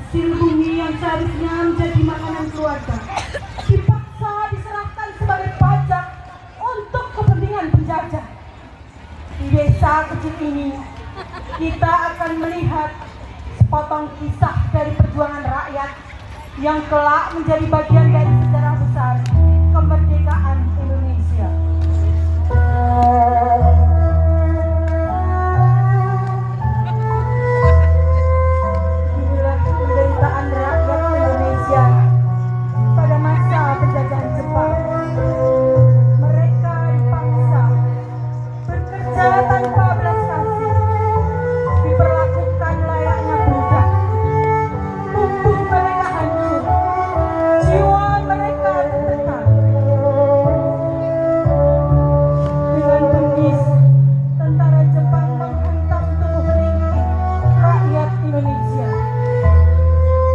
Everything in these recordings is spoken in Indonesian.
hasil bumi yang seharusnya menjadi makanan keluarga dipaksa diserahkan sebagai pajak untuk kepentingan penjajah. Di desa kecil ini kita akan melihat sepotong kisah dari perjuangan rakyat yang kelak menjadi bagian dari sejarah besar kemerdekaan Indonesia. Inilah penderitaan rakyat Indonesia pada masa penjajahan Jepang. Mereka dipaksa bekerja tanpa belas kasih, diperlakukan layaknya budak. Tubuh mereka hancur, jiwa mereka tertekan. Dengan bengis, tentara Jepang menghantam tubuh ringkih rakyat Indonesia.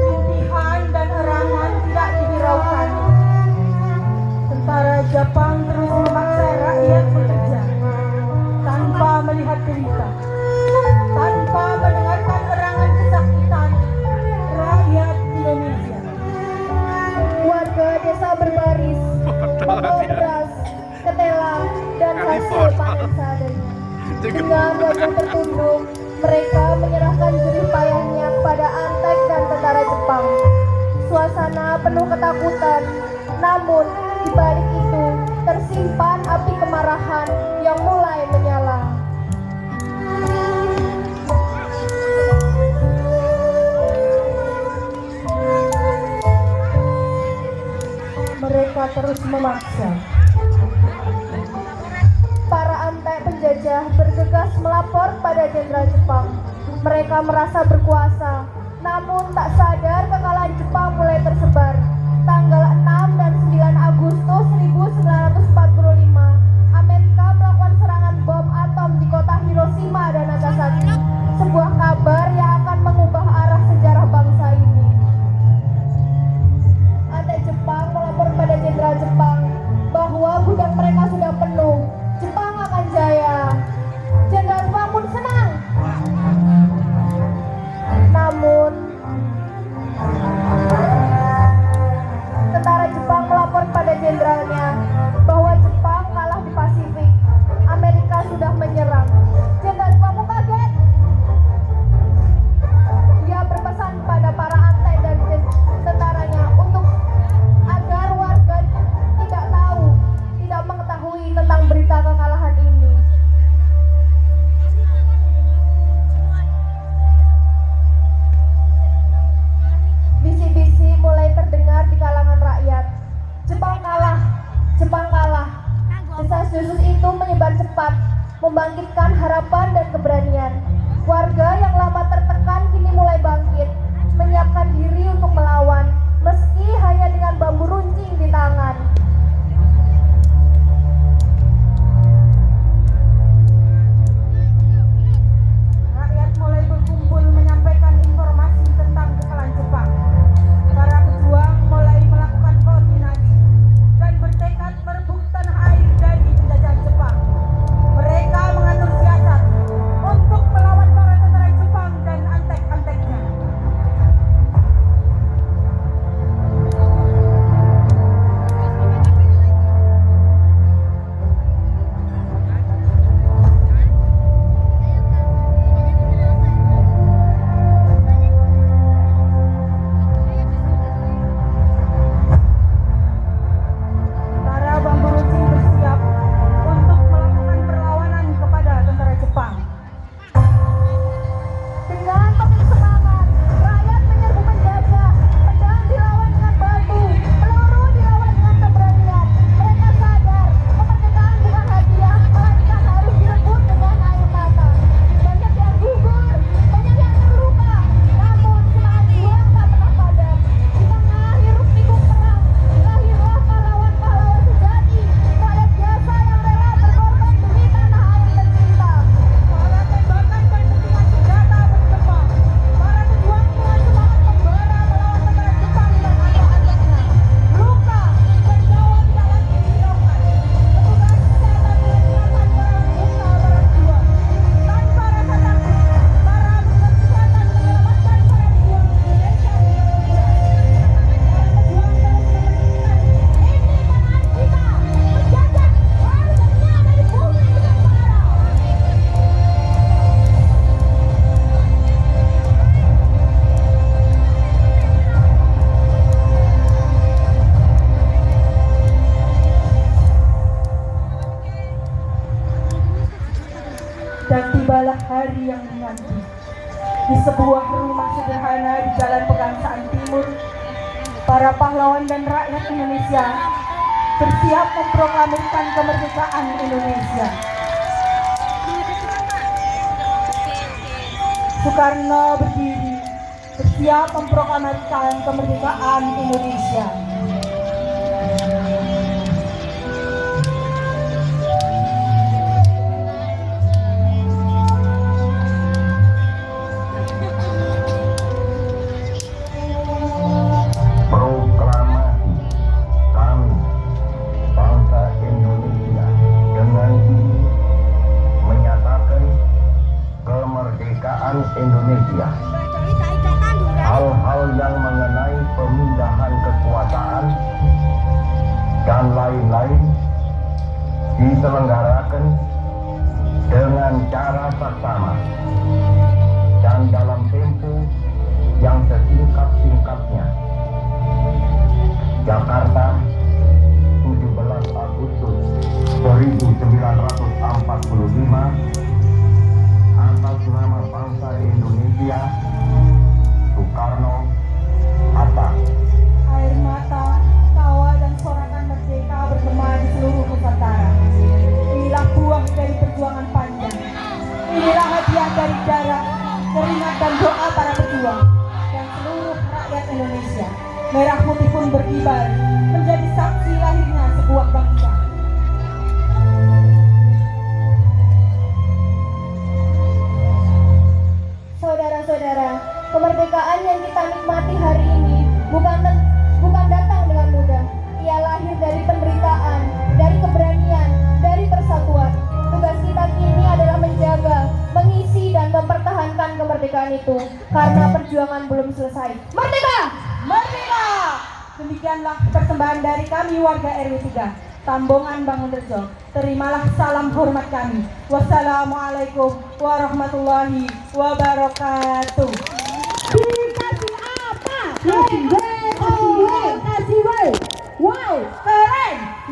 Rintihan dan erangan tidak dihiraukan. Tentara Jepang terus memaksa rakyat bekerja tanpa melihat derita, tanpa mendengarkan erangan kesakitan rakyat Indonesia. Warga desa berbaris membawa beras, ketela, dan hasil panen seadanya. Dengan wajah tertunduk, mereka menyerahkan jerih payahnya kepada Antek dan tentara Jepang. Suasana penuh ketakutan, namun di balik itu tersimpan api kemarahan yang mulai menyala. Mereka terus memaksa. Para antek penjajah bergegas melapor pada Jenderal Jepang. Mereka merasa berkuasa, namun tak sadar kekalahan Jepang mulai tersebar. Tanggal 6 dan 9 Agustus 1945, Amerika melakukan serangan bom atom di kota Hiroshima dan Nagasaki. Sebuah kabar yang akan mengubah arah sejarah bangsa ini. Antek Jepang melapor pada Jenderal Jepang bahwa gudang mereka sudah penuh. Jepang akan jaya. Jenderal Jepang pun senang. Namun tentara Jepang melapor pada jenderalnya bahwa Jepang kalah di Pasifik. Amerika sudah menyerang. Jenderal Jepang pun kaget. Di sebuah rumah sederhana di Jalan Pegangsaan Timur, para pahlawan dan rakyat Indonesia bersiap memproklamirkan kemerdekaan Indonesia. Soekarno berdiri, bersiap memproklamirkan kemerdekaan Indonesia. Proklamasi kami bangsa Indonesia dengan ini menyatakan kemerdekaan Indonesia. Hal-hal yang mengenai pemindahan kekuasaan dan lain-lain diselenggarakan dengan cara saksama dan dalam tempo yang sesingkat-singkatnya. Jakarta, 17 Agustus 1945, atas nama bangsa Indonesia, Soekarno, Hatta. Air mata, tawa dan sorakan merdeka bergema di seluruh Nusantara. Inilah buah dari perjuangan panjang. Inilah hadiah dari darah, keringat dan doa para pejuang dan seluruh rakyat Indonesia. Merah putih pun berkibar menjadi saksi lahirnya sebuah bangsa. Saudara-saudara, kemerdekaan yang kita nikmati hari ini bukan datang dengan mudah. Ia lahir dari penderitaan, dari keberanian, dari persatuan. Tugas kita kini adalah menjaga, mengisi dan mempertahankan kemerdekaan itu karena perjuangan belum selesai. Merdeka! Merdeka! Demikianlah persembahan dari kami warga RW 3 Tambongan Bangunrejo. Terimalah salam hormat kami. Wassalamualaikum warahmatullahi wabarakatuh. Dikasih apa? Kasih W, kasih W. Wow, Keren!